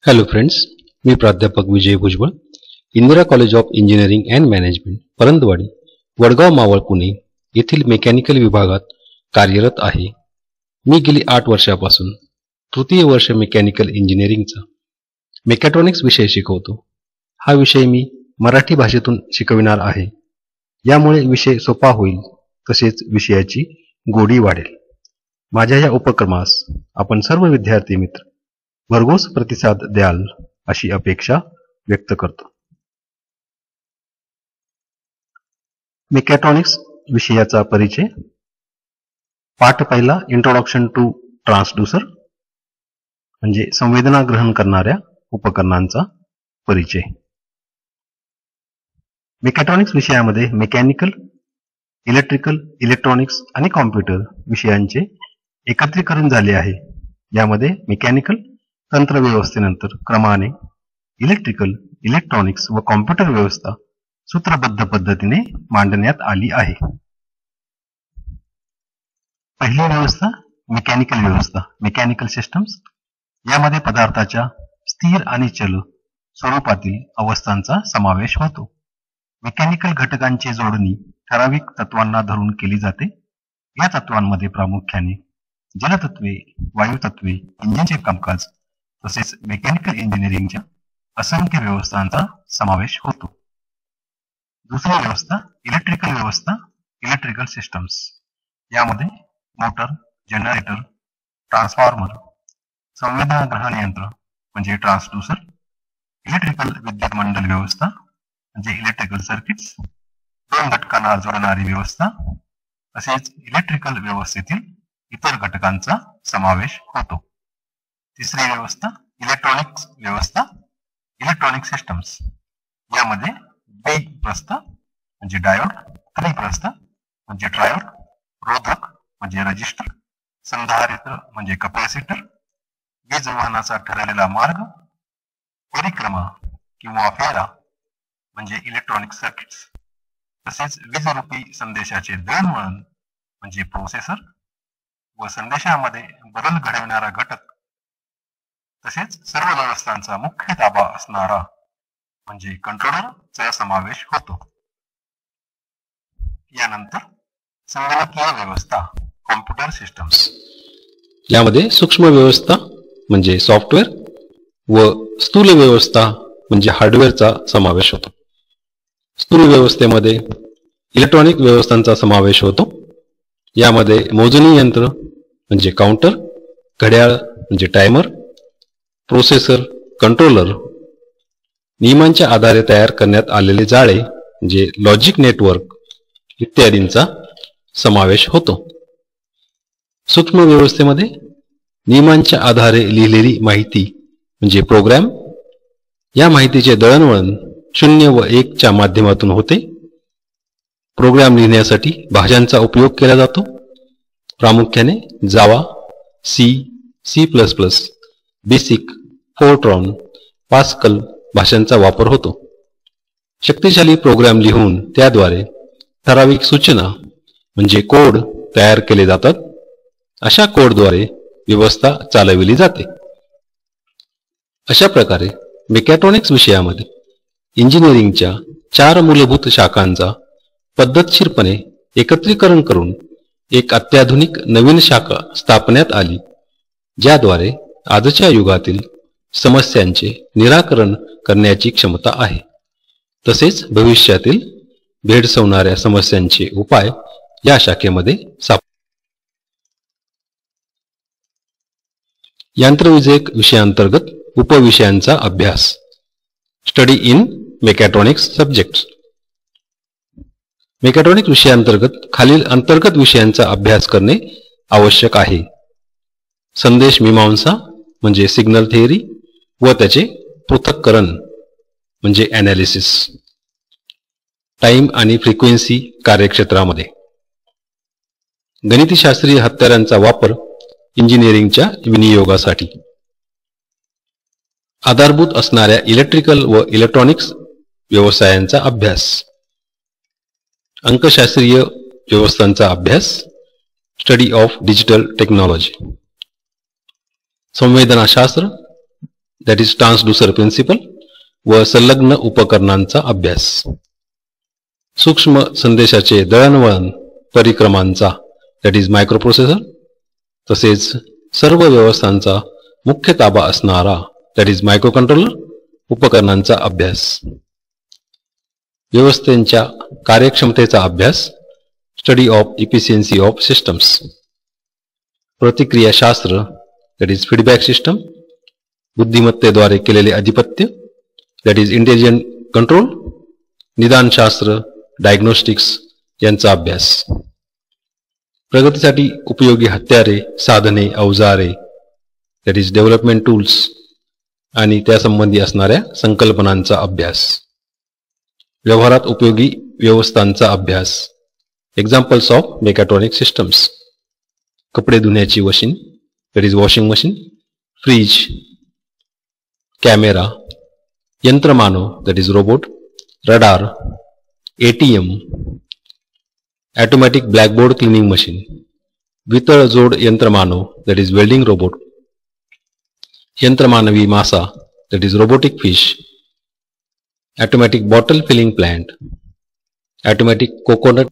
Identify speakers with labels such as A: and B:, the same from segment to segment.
A: Hello friends, मी प्राध्यापक Vijay Bhujbal, Indira college of engineering and management, Parandwadi, Vadgaon Maval, Pune येथील मेकॅनिकल विभागात कार्यरत आहे. मी गेली 8 वर्षापासून तृतीय वर्ष मेकॅनिकल इंजिनिअरिंगचा मेकॅट्रॉनिक्स विषय शिकवतो. हा विषय मी मराठी भाषेतून शिकविणार आहे. यामुळे विषय सोपा होईल, तसेच विषयाची गोडी वाढेल. माझ्या या उपक्रमास आपण सर्व विद्यार्थी मित्र भरघोस प्रतिसाद द्याल अशी अपेक्षा व्यक्त करतो. मेकॅट्रॉनिक्स विषयाचा परिचय. पाठ पहिला, इंट्रोडक्शन टू ट्रान्सड्यूसर, म्हणजे संवेदना ग्रहण करणाऱ्या उपकरणांचा परिचय. मेकॅट्रॉनिक्स विषयामध्ये मेकॅनिकल, इलेक्ट्रिकल, इलेक्ट्रॉनिक्स आणि कॉम्प्युटर विषयांचे एकत्रीकरण झाले आहे. यामध्ये मेकॅनिकल तंत्र व्यवस्थेनंतर क्रमाने इलेक्ट्रिकल, इलेक्ट्रॉनिक्स व कॉम्प्युटर व्यवस्था सूत्रबद्ध पद्धतीने मांडण्यात आली आहे. पहिली व्यवस्था मेकॅनिकल व्यवस्था, मेकॅनिकल सिस्टम्स. यामध्ये पदार्थाच्या स्थिर आणि चल स्वरूपातील अवस्थांचा समावेश होतो. मेकॅनिकल घटकांची जोडणी ठराविक तत्वांना धरून केली जाते. या तत्वांमध्ये प्रामुख्याने जलतत्वे, वायुतत्वे, इंजिनचे कामकाज तसेच मेकॅनिकल इंजिनिअरिंगच्या असंख्य व्यवस्थांचा समावेश होतो. दुसरी व्यवस्था इलेक्ट्रिकल व्यवस्था, इलेक्ट्रिकल सिस्टम्स. यामध्ये मोटर, जनरेटर, ट्रान्सफॉर्मर, संवेदना ग्रहण यंत्र म्हणजे ट्रान्सड्यूसर, इलेक्ट्रिकल विद्युत मंडल व्यवस्था म्हणजे इलेक्ट्रिकल सर्किट्स, दोन घटकांना जोडणारी व्यवस्था, तसेच इलेक्ट्रिकल व्यवस्थेतील इतर घटकांचा समावेश होतो. तिसरी व्यवस्था इलेक्ट्रॉनिक्स व्यवस्था, इलेक्ट्रॉनिक सिस्टम्स. यामध्ये द्विप्रस्थ म्हणजे डायोड, त्रिप्रस्थ म्हणजे ट्रायोड, रोधक म्हणजे रजिस्टर, संधारित्र म्हणजे कपॅसिटर, वीज वहनाचा ठरलेला मार्ग, परिक्रमा किंवा फेरा म्हणजे इलेक्ट्रॉनिक सर्किट्स, तसेच वीजरूपी संदेशाचे दळणवळण म्हणजे प्रोसेसर व संदेशामध्ये बदल घडविणारा घटक, तसेच सर्व व्यवस्थांचा मुख्य ताबा असणारा म्हणजे कंट्रोलरचा समावेश होतो. यानंतर संगणकीय व्यवस्था, कॉम्प्युटर सिस्टम्स. यामध्ये सूक्ष्म व्यवस्था म्हणजे सॉफ्टवेअर व स्थूल व्यवस्था म्हणजे हार्डवेअरचा समावेश होतो. स्थूल व्यवस्थेमध्ये इलेक्ट्रॉनिक व्यवस्थांचा समावेश होतो. यामध्ये मोजणी यंत्र म्हणजे काउंटर, घड्याळ म्हणजे टायमर, प्रोसेसर, कंट्रोलर, नियमांच्या आधारे तयार करण्यात आलेले जाळे म्हणजे लॉजिक नेटवर्क इत्यादींचा समावेश होतो. सूक्ष्म व्यवस्थेमध्ये नियमांच्या आधारे लिहिलेली माहिती म्हणजे प्रोग्राम. या माहितीचे दळणवळण 0 व 1 च्या माध्यमातून होते. प्रोग्राम लिहिण्यासाठी भाषांचा उपयोग केला जातो. प्रामुख्याने Java, C, C++, BASIC, Fortran, Pascal भाषांचा वापर होतो. शक्तिशाली प्रोग्राम लिहून त्याद्वारे ठराविक सूचना म्हणजे कोड तयार केले जातात. अशा कोडद्वारे व्यवस्था चालविली जाते. अशा प्रकारे मेकॅट्रॉनिक्स विषयामध्ये इंजिनिअरिंगच्या 4 मूलभूत शाखांचा पद्धतशीरपणे एकत्रीकरण करून एक अत्याधुनिक नवीन शाखा स्थापण्यात आली, ज्याद्वारे आजच्या युगातील समस्यांचे निराकरण करण्याची क्षमता आहे. तसेच भविष्यातील भेडसावणाऱ्या समस्यांचे उपाय या शाखेमध्ये यंत्रविषयक विषयांतर्गत उपविषयांचा अभ्यास. Study in mechatronics subjects. Mechatronics विषयांतर्गत खालील अंतर्गत विषयांचा अभ्यास करणे आवश्यक आहे. संदेश मीमांसा म्हणजे सिग्नल थिअरी व त्याचे पृथक्करण म्हणजे ॲनालिसिस. टाइम आणि फ्रिक्वेन्सी कार्यक्षेत्रामध्ये गणितशास्त्रीय हत्यारांचा वापर इंजिनिअरिंगच्या विनियोगासाठी. आधारभूत असणाऱ्या इलेक्ट्रिकल व इलेक्ट्रॉनिक्स व्यवसायांचा अभ्यास. अंकशास्त्रीय व्यवस्थांचा अभ्यास. Study of digital technology. संवेदनाशास्त्र दॅट इज ट्रान्सड्यूसर प्रिन्सिपल व संलग्न उपकरणांचा अभ्यास. सूक्ष्म संदेशाचे दळणवळण परिक्रमांचा दॅट इज मायक्रोप्रोसेसर, तसेच सर्व व्यवस्थांचा मुख्य ताबा असणारा दॅट इज मायक्रोकंट्रोलर उपकरणांचा अभ्यास. व्यवस्थेच्या कार्यक्षमतेचा अभ्यास study of efficiency of systems. प्रतिक्रियाशास्त्र दॅट इज फीडबॅक सिस्टम. बुद्धिमत्तेद्वारे केलेले अधिपत्य दॅट इज इंटेलिजंट कंट्रोल. निदानशास्त्र डायग्नोस्टिक्स यांचा अभ्यास. प्रगतीसाठी उपयोगी हत्यारे, साधने, अवजारे दॅट इज डेव्हलपमेंट टूल्स आणि त्यासंबंधी असणाऱ्या संकल्पनांचा अभ्यास. व्यवहारात उपयोगी व्यवस्थांचा अभ्यास. Examples of mechatronic systems. कपडे धुण्याची machine that is washing machine. Fridge, camera, यंत्रमानव that is robot. Radar, ATM, automatic blackboard cleaning machine. वितळ जोड यंत्रमानव दॅट इज वेल्डिंग रोबोट. यंत्रमानवी मासा that is robotic fish. Automatic bottle filling plant. Automatic coconut.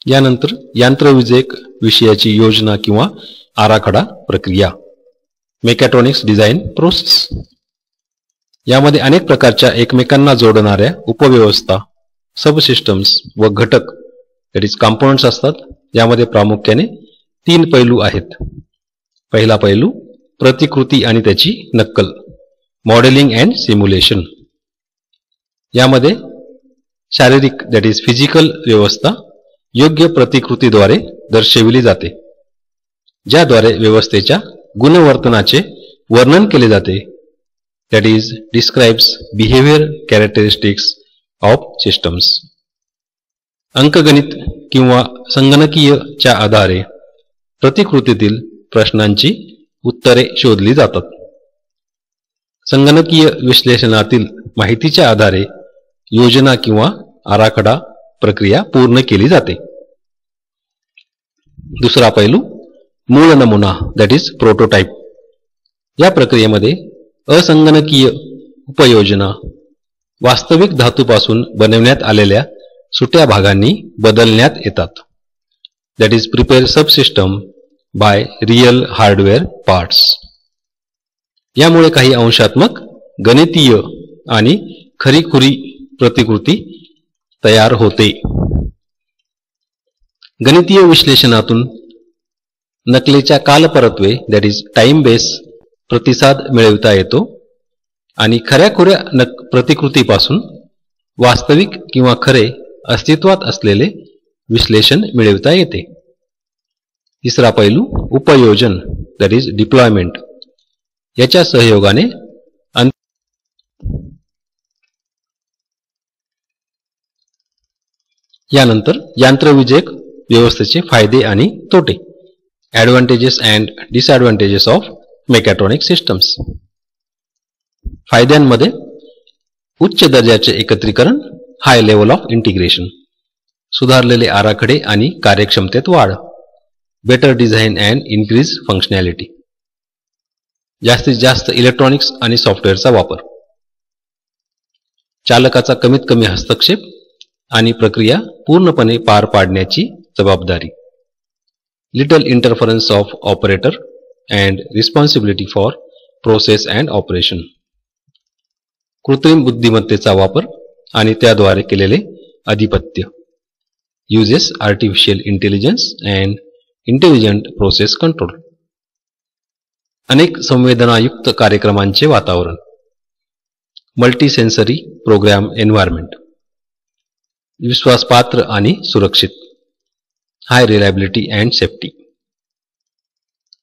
A: यानंतर यंत्रविषयक विषयाची योजना किंवा आराखडा प्रक्रिया. Mechatronics design process. यामध्ये अनेक प्रकारच्या एकमेकांना जोडणाऱ्या उपव्यवस्था, सबसिस्टम्स व घटक दॅट इज कंपोनंट्स असतात. यामध्ये प्रामुख्याने 3 पैलू आहेत. पहिला पैलू प्रतिकृती आणि त्याची नक्कल, मॉडेलिंग अँड सिम्युलेशन. यामध्ये शारीरिक दॅट इज फिजिकल व्यवस्था योग्य प्रतिकृतीद्वारे दर्शविली जाते, ज्याद्वारे व्यवस्थेच्या गुणवर्तनाचे वर्णन केले जाते. That is describes behaviour characteristics of systems. अंकगणित किंवा संगणकीय च्या आधारे प्रतिकृतीतील प्रश्नांची उत्तरे शोधली जातात. संगणकीय विश्लेषणातील माहितीच्या आधारे योजना किंवा आराखडा प्रक्रिया पूर्ण केली जाते. दुसरा पैलू मूळ नमुना दॅट इज प्रोटोटाइप. या प्रक्रियेमध्ये असंगणकीय उपयोजना वास्तविक धातूपासून बनवण्यात आलेल्या सुट्या भागांनी बदलण्यात येतात. That is prepare subsystem by real hardware parts. यामुळे काही अंशात्मक गणितीय आणि खरीखुरी प्रतिकृती तयार होते. गणितीय विश्लेषणातून नकलेच्या कालपरत्वे दॅट इज टाइम बेस प्रतिसाद मिळविता येतो आणि खऱ्याखुऱ्या प्रतिकृतीपासून वास्तविक किंवा खरे अस्तित्वात असलेले विश्लेषण मिळविता येते. तिसरा पैलू उपयोजन दॅट इज डिप्लॉयमेंट. याच्या सहयोगाने यानंतर यंत्रविषयक व्यवस्थेचे फायदे आणि तोटे. Advantages and disadvantages of mechatronic systems. फायद्यांमध्ये उच्च दर्जाचे एकत्रीकरण, हाय लेवल ऑफ इंटिग्रेशन, सुधारलेले आराखडे आणि कार्यक्षमतेत वाढ, better design and increase functionality, जास्तीत जास्त इलेक्ट्रॉनिक्स आणि सॉफ्टवेअरचा वापर, चालकाचा कमीत कमी हस्तक्षेप आणि प्रक्रिया पूर्णपणे पार पाडण्याची जबाबदारी, little interference of operator and responsibility for process and operation, कृत्रिम बुद्धिमत्तेचा वापर आणि त्याद्वारे केलेले अधिपत्य, uses artificial intelligence and intelligent process control. अनेक संवेदनायुक्त कार्यक्रमांचे वातावरण, मल्टी सेन्सरी प्रोग्राम एन्व्हायरमेंट, विश्वासपात्र आणि सुरक्षित, हाय रिलायबिलिटी अँड सेफ्टी,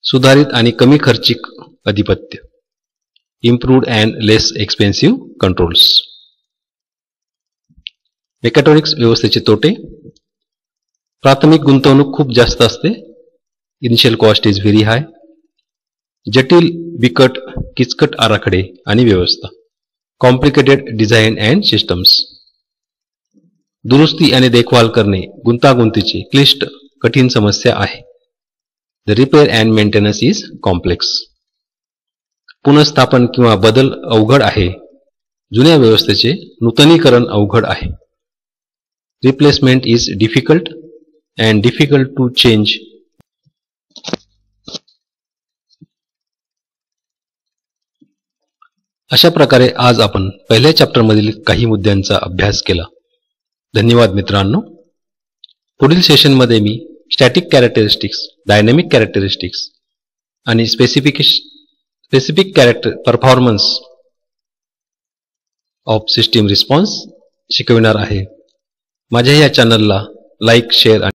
A: सुधारित आणि कमी खर्चिक अधिपत्य, improved and less expensive controls. Mechatronics व्यवस्थेचे तोटे. प्राथमिक गुंतवणूक खूप जास्त असते. Initial cost is very high. जटिल, बिकट, किचकट आराखडे आणि व्यवस्था, कॉम्प्लिकेटेड डिझाईन अँड सिस्टम्स. दुरुस्ती आणि देखभाल करणे गुंतागुंतीची, क्लिष्ट, कठीण समस्या आहे. The repair and maintenance is complex. पुनर्स्थापन किंवा बदल अवघड आहे. जुन्या व्यवस्थेचे नूतनीकरण अवघड आहे. Replacement is difficult and difficult to change. अशा प्रकारे आज आपण पहिल्या चॅप्टर मधील काही मुद्द्यांचा अभ्यास केला. धन्यवाद मित्रांनो. पुढील सेशनमध्ये मी स्टॅटिक कॅरेक्टरिस्टिक्स, डायनॅमिक कॅरेक्टरिस्टिक्स आणि specific character performance of system response शिकविणार आहे. माझ्या या चॅनलला लाईक, शेअर